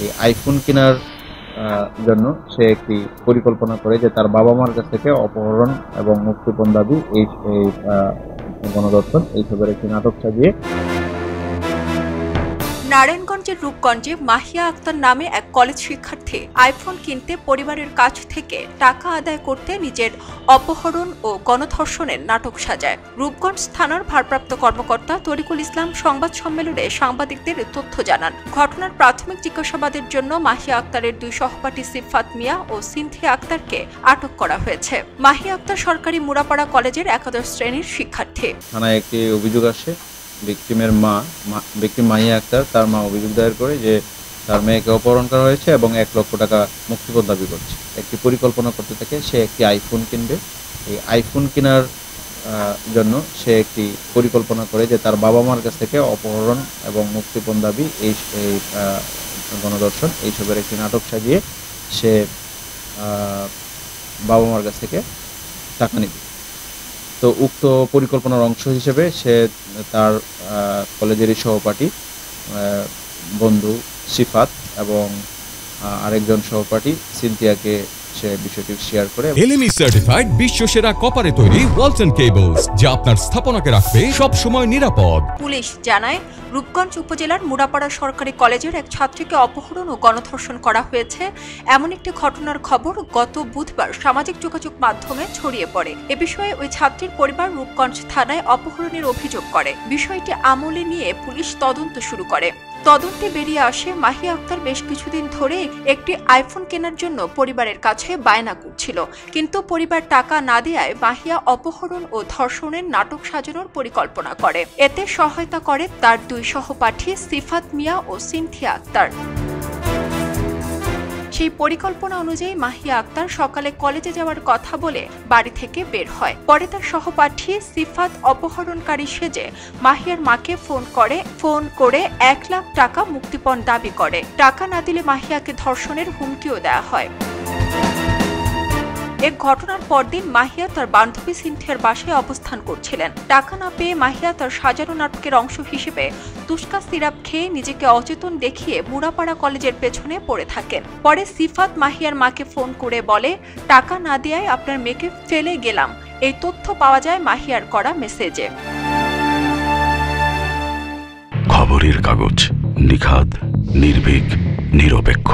এই আইফোন কেনার জন্য সে একটি পরিকল্পনা করে যে তার বাবা মার কাছ থেকে অপহরণ এবং মুক্তিপণ দাবি এই গণধর্ষণ এইসবের একটি নাটক সাজিয়ে নারায়ণগঞ্জের রূপগঞ্জে মাহিয়া আক্তার নামে এক কলেজ শিক্ষার্থী আইফোন কিনতে পরিবারের কাছ থেকে টাকা আদায় করতে নিজের অপহরণ ও গণধর্ষণের নাটক সাজায়। রূপগঞ্জ থানার ভারপ্রাপ্ত কর্মকর্তা তরিকুল ইসলাম সংবাদ সম্মেলনে সাংবাদিকদের তথ্য জানান। ঘটনার প্রাথমিক জিজ্ঞাসাবাদের জন্য মাহিয়া আক্তারের দুই সহপাঠী সিফাত মিয়া ও সিনথিয়া আক্তারকে আটক করা হয়েছে। মাহিয়া আক্তার সরকারি মুরাপাড়া কলেজের একাদশ শ্রেণীর শিক্ষার্থী। থানায় একটি অভিযোগ আসে, ভিকটিমের ভিকটিম মাহিয়া আক্তার তার মা অভিযোগ দায়ের করে যে তার মেয়েকে অপহরণ করা হয়েছে এবং 1 লক্ষ টাকা মুক্তিপণ দাবি করছে। একটি পরিকল্পনা করতে থাকে, সে একটি আইফোন কিনবে। এই আইফোন কেনার জন্য সে একটি পরিকল্পনা করে যে তার বাবা মার কাছ থেকে অপহরণ এবং মুক্তিপণ দাবি এই গণধর্ষণ এইসবের একটি নাটক সাজিয়ে সে বাবা মার কাছ থেকে টাকা নিবে। তো উক্ত পরিকল্পনার অংশ হিসেবে সে তার কলেজেরই সহপাঠী বন্ধু সিফাত এবং আরেকজন সহপাঠী সিনথিয়াকে সে বিষয়টি শেয়ার করে। এলএমই সার্টিফাইড বিশ্বসেরা কপারে তৈরি ওয়ালটন কেবলস, যা আপনার স্থাপনাকে রাখবে সব সময় নিরাপদ। পুলিশ জানায়, রূপগঞ্জ উপজেলার মুরাপাড়া সরকারি কলেজের এক ছাত্রীকে অপহরণ ও গণধর্ষণ করা হয়েছে এমন একটি ঘটনার খবর গত বুধবার সামাজিক যোগাযোগ মাধ্যমে ছড়িয়ে পড়ে। এ বিষয়ে ওই ছাত্রীর পরিবার রূপগঞ্জ থানায় অপহরণের অভিযোগ করে। বিষয়টি আমলে নিয়ে পুলিশ তদন্ত শুরু করে। তদন্তে বেরিয়ে আসে মাহিয়া আক্তার বেশ কিছুদিন ধরে একটি আইফোন কেনার জন্য পরিবারের কাছে বায়না করছিল, কিন্তু পরিবার টাকা না দেওয়ায় মাহিয়া অপহরণ ও ধর্ষণের নাটক সাজানোর পরিকল্পনা করে। এতে সহায়তা করে তার দুই সহপাঠী সিফাত মিয়া ও সিনথিয়া আক্তার। সেই পরিকল্পনা অনুযায়ী মাহিয়া আক্তার সকালে কলেজে যাওয়ার কথা বলে বাড়ি থেকে বের হয়। পরে তার সহপাঠী সিফাত অপহরণকারী সেজে মাহিয়ার মাকে ফোন করে 1 লাখ টাকা মুক্তিপণ দাবি করে। টাকা না দিলে মাহিয়াকে ধর্ষণের হুমকিও দেওয়া হয়। এক ঘটনার পরদিন মাহিয়া তার বান্ধবী সিনথিয়ার বাসায় অবস্থান করছিলেন। টাকা না পেয়ে মাহিয়া তার সাজানো নাটকের অংশ হিসেবে তুস্কা সিরাপ খেয়ে নিজেকে অচেতন দেখিয়ে মুরাপাড়া কলেজের পেছনে পড়ে থাকেন। পরে সিফাত মাহিয়ার মাকে ফোন করে বলে, টাকা না দেওয়ায় আপনার মেয়েকে ফেলে গেলাম। এই তথ্য পাওয়া যায় মাহিয়ার করা মেসেজে। খবরের কাগজ, নিখাদ, নির্ভীক, নিরপেক্ষ।